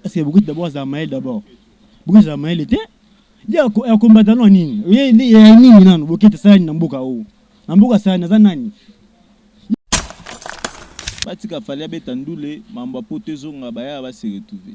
Est-ce que beaucoup d'abord Zamaël d'abord. Beaucoup Zamaël était. Il y a un combattant en ligne. Il y a un ligne nan. Beaucoup de ça n'amboka ou. N'amboka ça n'azanani. Batika fallait betandoule mamba potezo ngabaya va se retrouver.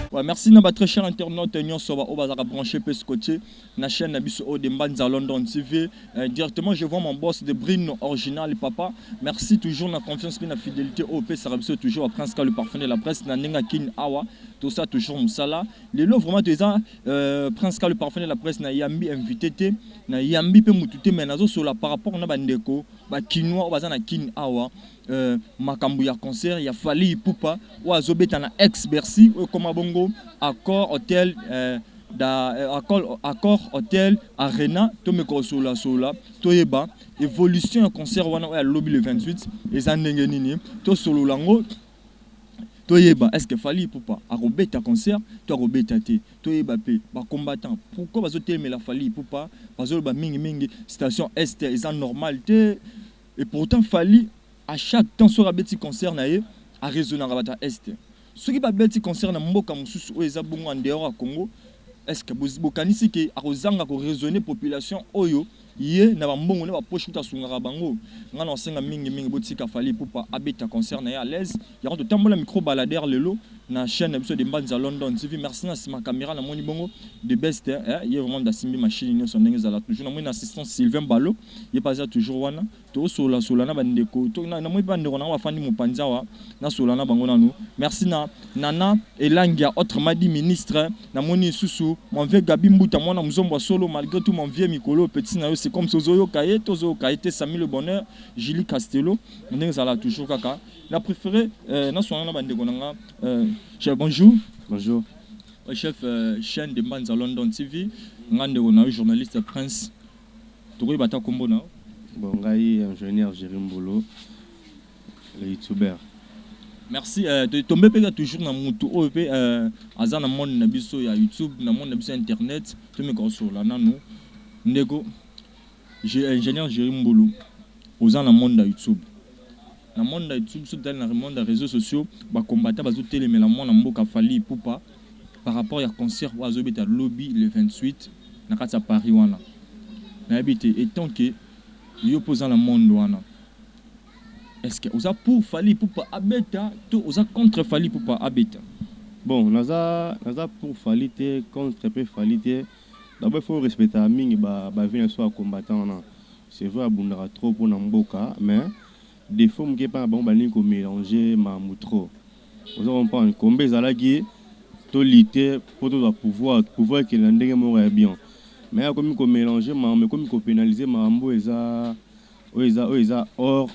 Ouais, merci à très cher internaute Nyon Soba Obazaka branché pe côté na chaîne Nabiso de Mbanza London TV. Directement je vois mon boss de Brin original papa. Merci toujours la confiance et la fidélité au P Sarabso toujours à Prince le parfum de la presse na Nenga Kin Awa. Tout ça toujours Moussala. Les lots vraiment des Prince le parfum de la presse na Yambi invité te na Yambi pe mutute menazo sur la par rapport na bandeko ba Kinois Obazana Kin Awa. Makambu ya concert ya Fally Ipupa ou azobeta na ex Bercy ou comme bongo accord hôtel accord hôtel arena to me sola to yeba évolution ya concert wana ya lobby le 28 et ndenge nini to solo lango to yeba est-ce que Fally Ipupa akobeta concert to akobeta te to yeba pe ba combattant pourquoi bazotelema la Fally Ipupa bazoloba mingi station est eza normal te et pourtant Fally à chaque temps sur un petit concert naé à raisonner à est ce qui va petit concert na mboka mususu o eza bongo en dehors à Congo est-ce que vous kanisi ke a kozanga ko raisonner population oyo ye na bambongo na ba poche ta sunga bango ngana osenga mingi botika Fally Ipupa abeta concert na à l'aise ya to tambola micro baladeur lelo na chaîne épisode de Mbanza London TV merci na ma caméra na moni bongo de best il y a vraiment d'asimbi machine ni son ndenge za la toujours na mon assistant Sylvain Balo il pas toujours wana to sola na bandeko to na moi bandeko na bafandi mopanza wa na sola na bango nanu merci na Nana Elangia autre madi ministre na moni susu mon vieux Gabi Mbuta mwana mzombo solo malgré tout mon vieux Mikolo petit na yo c'est comme Sozoyo Kaye tozo Kaite Samy le bonheur Julie Castello ndenge za la toujours kaka la préféré na sola na bandeko nanga chef bonjour. Bonjour. Chef chaîne de Mbanza London TV, on a journaliste Prince. Tu es bata kombo na? Bon, ngai ingénieur Jérim Bolo, le youtubeur. Merci. Tu tombes toujours dans mon tout OP azan na monde na biso ya YouTube, na monde na biso internet, tu me console là nanu. Ndego j'ai ingénieur Jérim Bolo. Aux na monde na YouTube. Dans le monde de YouTube, dans le monde des réseaux sociaux, les combattants ont été les mboka Fally Ipupa par rapport au concert où ils ont lobby le 28 à Paris. Et tant que ils opposent le monde, est-ce que vous êtes pour Fally Ipupa abeta ou vous êtes contre Fally Ipupa abeta? Bon, nous sommes pour Fally contre Fally. D'abord, il faut respecter les mingi vie soit combattant. C'est vrai, il y a trop pour mboka, mais des fois qui pas bon bani ko mélanger ma moutro vous avez pas combien ça là qui to lité pour to pouvoir que ndenge mo bien mais comme ko mélanger mais comme ko pénaliser ma mbo eza hors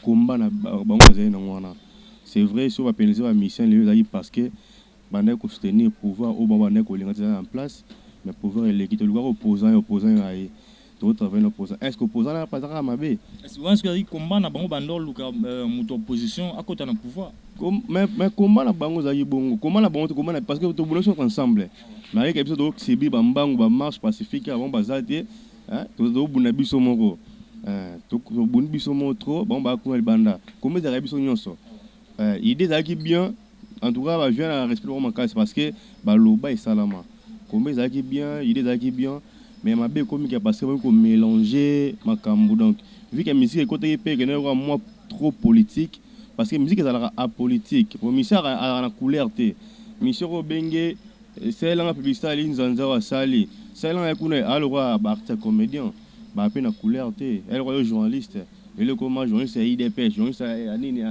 combat na bango na wana c'est vrai sur va pénaliser la mission les parce que bana ko soutenir pouvoir au bana ko linga en place mais pouvoir l'équipe le opposant ay tout travail l'opposant est-ce que opposant n'a pas à mabe est-ce que combat na bango bandol luka muto opposition à côté na pouvoir mais combat na bango za yibongo combat na bango combat parce que tout boulot sont ensemble mais avec episode donc c'est bi bambango ba marche pacifique avant bazate hein tout buna biso moko tout buna biso moko trop bon ba ko banda comme za biso nyonso idée za ki bien en tout cas va vient à respect vraiment parce que ba loba et salama comme za ki bien idée za ki bien mais ma bé comme qui parce que mélanger makambu donc vu que musique est côté pe que moi trop politique parce que musique est apolitique pour musique à la couleur té musique au bengue c'est la publicité ali nzanza wa sali c'est là kuna alors artiste comédien ba pe na couleur té elle est journaliste et le comment journaliste IDP journaliste anini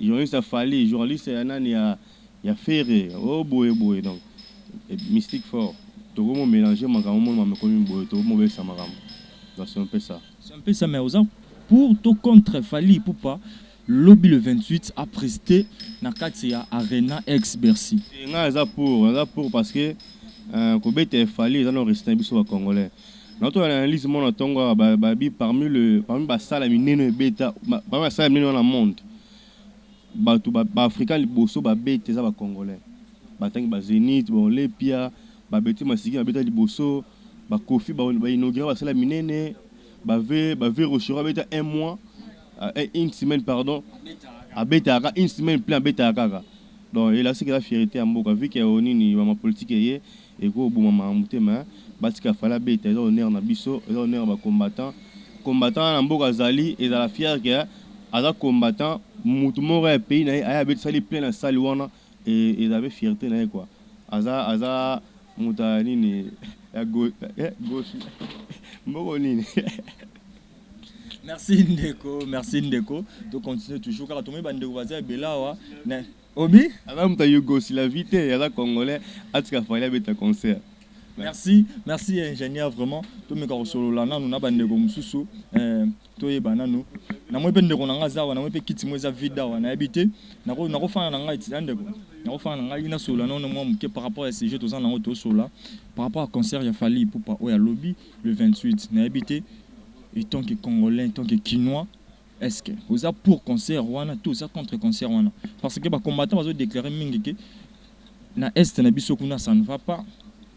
journaliste Fally journaliste nani ya Ferré oh boy donc mystique fort tout le monde mélanger makambo mais comme boy tout le monde ça makambo c'est un peu ça mais aux pour tout contre Fally Ipupa lobby le 28 a presté na kati ya arena ex Bercy nga za pour parce que ko bete Fally za no restant biso ba congolais notre analyse mon tongo babi parmi ba sala minene beta ba sala minene dans le monde ba africain liboso ba bete za ba congolais ba tangi ba Zénith bon les pia ba beti masiki ba beta liboso ba Kofi ba inauguré ba sala minene bave rochero abeta un mois une semaine pardon abetaka une semaine plein abetaka donc il a ce que la fierté à mboka vu que onini ma politique yé et ko boma mamutema batika fala beta eza honneur na biso eza honneur ba combattant na mboka zali et la fier que aza combattant mutu moko ya pays na aya bet sali plein na sali wana et ils avaient fierté na quoi aza muta nini ya gauche mboko nini. Merci Ndeko. Tu continues toujours car tu me bande de Belawa. Obi? Alors muta yugo si la vite ya congolais atika fala beta concert. Merci ingénieur vraiment. Tu me ko solo la na na bande ko mususu to ye bananu. Na mo pe ndeko na nga zawa na mo pe kiti mo za vida wa na habité. Na ko fana na nga iti ndeko. Na ko fana na nga ina solo na mo mke par rapport à ces jeux to za na to solo par rapport à concert ya fali pour pas o ya lobby le 28 na habité. Et tant que Congolais, en tant que Quinois, est-ce que vous avez pour concert wana tout ça contre concert wana parce que les combattants ont déclaré que na est na biso kuna ça ne va pas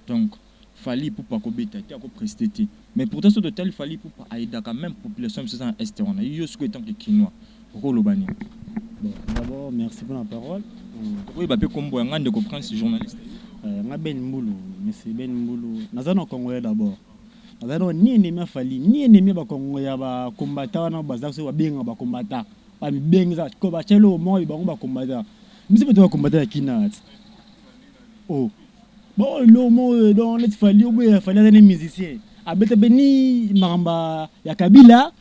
donc fallait pour pas ko betati ko prester mais pourtant ce total il fallait pour pas aider quand même population c'est en est wana yo ce que tant que Quinois pour le bani. Bon, d'abord merci pour la parole. Oui ba pe kombo nga de comprendre ce journaliste nga Ben Mbulu monsieur Ben Mbulu nazana Congolais d'abord. Azano ni ennemi fali ni ennemi ba Kongo ya ba combattant na baza so ba benga ba combattant ba benga ko ba chelo mo ba ba combattant bisi beto ba combattant kinat oh bon lo mo don let fali obo fali na musicien abeta beni mamba ya Kabila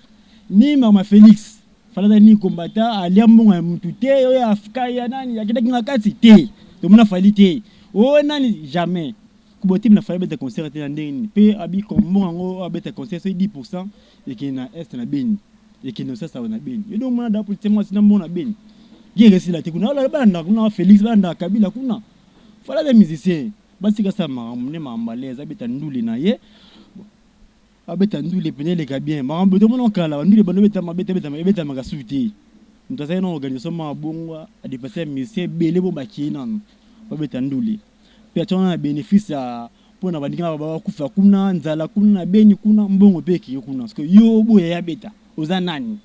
ni mama Félix fali ni combattant aliambo ya mtu te ya Afrika ya nani ya kidaki kati te to mona fali te oh nani jamais Kubotim na faille de concert na ndeni pe abi kombo ngo abeta concert 10% et qui na est na beni et qui no ça na beni et donc mona da pour témoin sina mbona beni gere sila te kuna la banda kuna Félix banda Kabila kuna fala des musiciens basika sa mamne mambaleza abeta nduli na ye abeta nduli pene le bien mambo to mona kala nduli bando beta makasuti mtaza na organisation ma bongwa a dépasser musicien belé bo bakina abeta nduli pe tona bénéfice pour na bandika baba kufa kuna nzala kuna na beni kuna mbongo peki kuna parce que yo boya ya beta oza nani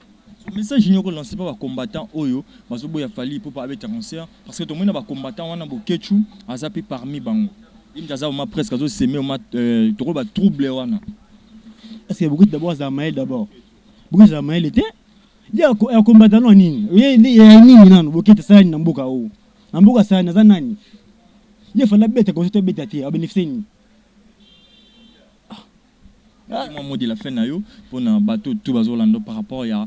message nyoko lancé par ba combattant oyo bazo boya fali pour pas abeta concert parce que to mona ba combattant wana bo kechu azapi parmi bango imtaza ma presque azo semer ma to ba trouble wana est-ce que beaucoup d'abord Zamaël d'abord beaucoup Zamaël était il y a combattant non nini ya nini nano bokete sana na mboka sana za nani il faut la bête quand tu bête à bénéficier moi mot de la fin na yo pour na bateau tout bazolando par rapport à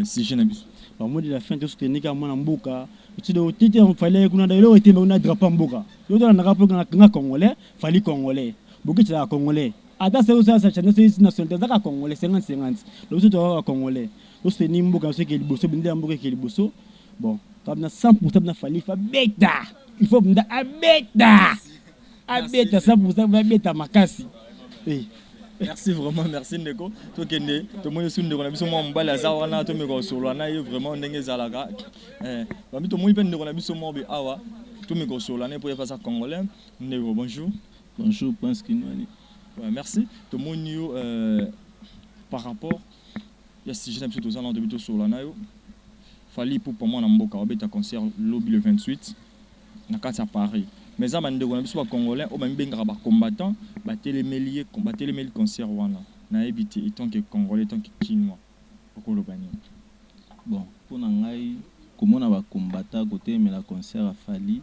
sujet na biso par mot de la fin tout ce que nika mwana mboka tu dois tete on fallait kuna dailo était na drapeau mboka yo na drapeau na congolais fallait congolais beaucoup de congolais ata ça channel c'est nationalité za congolais 50-50 le tout doit congolais tout ce ni mboka ce que liboso bindi mboka ke liboso bon comme na 100% na fallait fa beta il faut me abeta ça pour ça abeta makasi merci vraiment merci Ndeko to kende to moyo sunde ko na biso mo mbala za wana to me ko solo na yo vraiment ndenge zalaka ba mi to moyo pende ko na biso mo be awa to me ko solo na pour faire ça congolais Ndeko bonjour Prince Kinwani merci to moyo par rapport ya si je n'aime surtout ça dans de biso solo na yo fallait pour moi na mboka obeta concert lobby le 28 na kati ya Paris mais ça bande ko na biso ba congolais o ba mbenga ba combattant ba télémélier concert wana na ebité étant que congolais tant que Quinois okolo bani bon pour na ngai komona ba combattant côté mais la concert a fali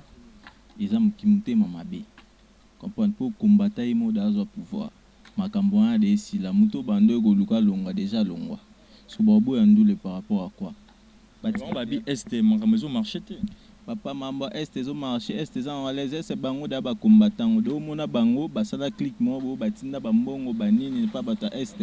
ils ont kimutema mabe comprendre pour combattant imo dazo pouvoir makambo wana de si la muto bando ko luka longa déjà longwa so babo ya ndule par rapport à quoi babi este makambo marché te papa mamba est ezo marché est ezan walaise c'est bango da ba combattant do mona bango basala click mo bo batinda bambongo banini pa bata est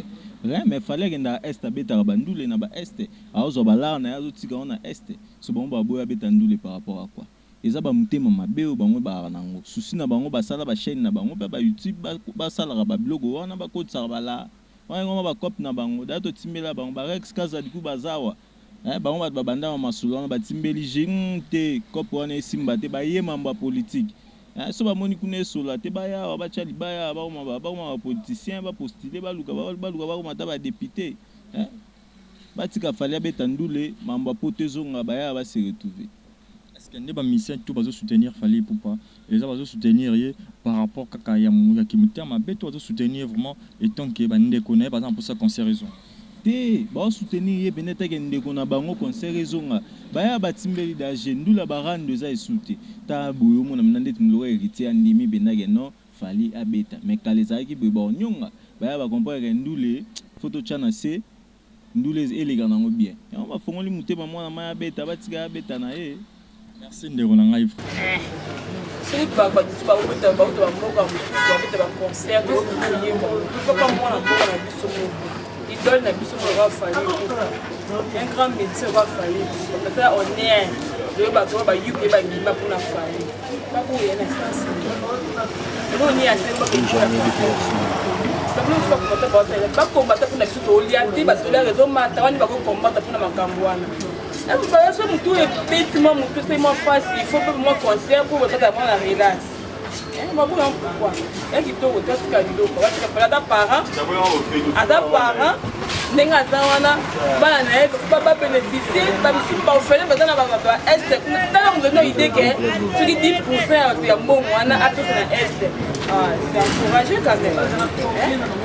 rien mais fallait que na est abeta bandule na ba est azo bala na yazo tika on est so bango ba boya beta ndule par rapport à quoi eza ba mutema mabeo bango ba nango susi na bango basala ba chaîne na bango ba YouTube basala ba blog wana ba kotsa bala wana ba cop na bango da to timbela bango ba rex kaza diku bazawa bango bato babanda ma masolo wana batimbeli jing te kopo wana esimba te baye mambo ya politique so bamoni kuna esola te baya batia libaya bakoma bapoliticien bapostule baluka bakoma ata badepute batika fali abeta ndule mambo apoto ezonga baya base retrouver. Est-ce que nde bamisien to bazosoutenir Fally Ipupa eza bazosoutenir ye par rapport kaka ya kimutema mabe to bazosoutenir vraiment etant ke bandeko na ye par exemple pour ça concert raison te bazosoutenir ye pene take ndeko na bango concert ezonga baya batimbeli daje ndula barando eza esute ta boyo mona mina ndeti mloko héritier andimi bendake non Fally abeta mais kala ezalaki boye baonyonga baya bakomprendre ndule photo tchana se ndule eleka nango bien yango bafongoli motema mwana mai abeta batika abeta na ye. merci ndeko na ngai soki bato bauta bamboka mosusu babeta baconcert ye papa mwana mboka na biso moko idole na biso moko afali un grand médecin oka afali tata honneur oyo bato oyo bayuki babima mpona afali bakoya na sasi noni bakombata mpona biso tolia te batolia rezomata wani bakokombata mpona makambo wana so mutu ebeti mwa mutu se mwa fasi il faut mpe mwa concert mpo botata mwa na relax baboya pourquoi ya kitoko te asuka biloko batika fala ata parent ndenge aza wana bana na ye babénéficie bamisusu baofele baza na baeste tala mondeno ide ke soki 10% ya bato ya mbongo wana apesa na este c'est encouragé quand même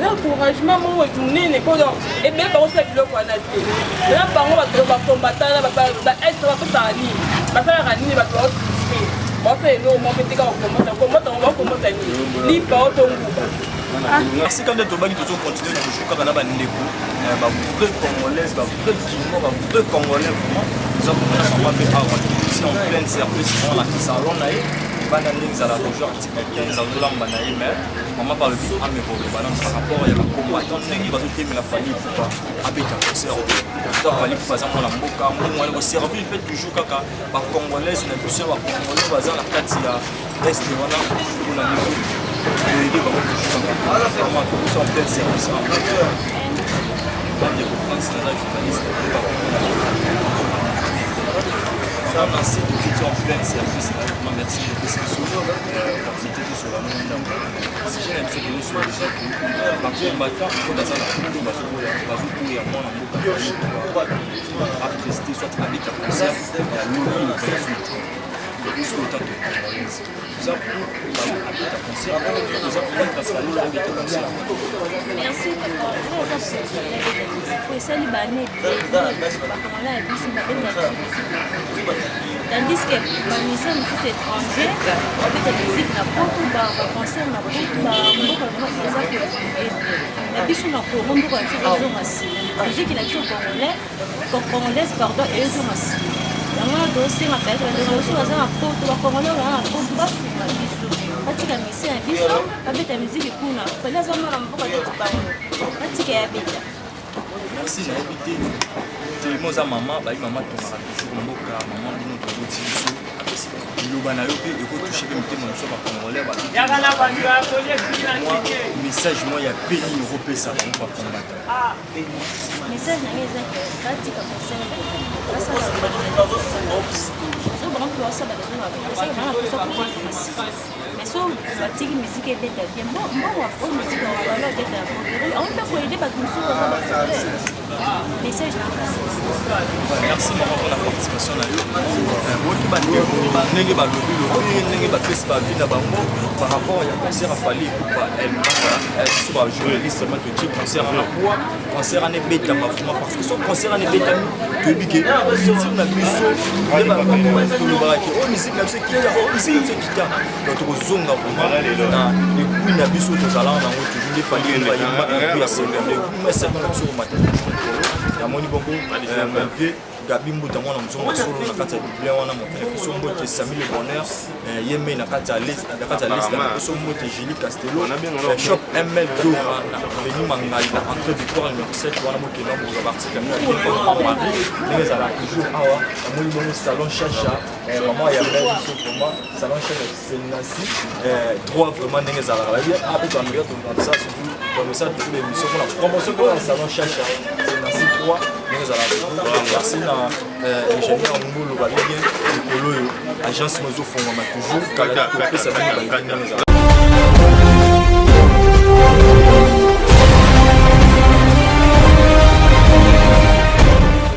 l'encouragement moko monene po donc ebele bakosala biloko wana te na bango bato bakombatana baeste bapesaka nini basalaka nini bato baosuspe baosala eloko moko mpe tika bakomota nini lipa otonguba. Merci quand même Tobaki toujours continuer toujours quand on a bandeko ba vrai congolais ba vrai kimo ba vrai congolais vraiment nous avons vraiment fait avoir ici en plein service dans la salon là bana ndingi za la toujours article 15 dollars bana mais maman par le but à mes balance par rapport à la combattant ndingi ba soki la famille pour habiter concert to fali par exemple la mboka moi le service fait toujours kaka ba congolais na biso ba congolais baza na kati ya est wana kuna niveau aider par exemple vraiment tout ça en plein service de France là journaliste on a assez de tout en plein service merci de ce que sur la monde si j'ai un petit peu sur les autres par combattant pour dans la tout pour y avoir un beau à prester soit avec un concert et à l'ouvrir le concert sur le temps de ça pour avec un concert nous avons parce que nous avec un concert merci pour ça les banés on a dit tandis que les musiciens étrangers avec la musique na beaucoup ba concert na beaucoup ba mboka vraiment exact na biso na Congo mboka ya masi musique na biso congolaise pardon et masi yango dossier na perte de ressources baza na poto ba congolais na poto ba fuma biso batika misi ya biso babeta musique kuna pele za mwana mboka ya bango batika ya beta. merci na habité moza mama ba mama tonga toujours mboka mama bino to boti biso loba na yo pe ekotoucher pe mutema na so ba congolais ba yakana ba ya police message moi ya pays européen ba combattant message na ngeza katika concert basa so bon pour ça ba ça na pour mais so batiki musique ebeta bien bon wa fo musique na wala beta on peut pour aider ba tous message na merci maman pour la participation na yo woki bandeko ndenge ba lobi lo ndenge ba pesa ba vie na bango par rapport à concert à Fally Ipupa elle soit journaliste seulement que tu concert na quoi concert ane beta ma vraiment parce que son concert ane beta to bike si na biso le ba to le baraki o musique na biso kita donc to zonga vraiment na et na biso to zala na ngo toujours les Fally Ipupa ya secondaire mais c'est pas sur matin ya moni bongo vie Gabi Mbuta mwana mzongo solo na kati ya Biblia wana mfanya kiso mbote Sami Le Bonheur yeme na kati ya liste na kiso mbote Julie Castello shop ML Dora na avenue Mangali na entrée Victoire numéro 7 wana moke na mo parti comme ça Paris les ala toujours awa moni bongo salon Chacha maman ya mbele so comment salon Chacha c'est Nancy trois vraiment ndenge za la bien après tu regardes comme ça surtout comme ça toutes les émissions pour la promotion pour le salon Chacha c'est Nancy 3 ndenge za la merci na ingénieur Mbulu Balégé mokolo oyo agence mo ezofongwama toujours kala topesa bino baidineza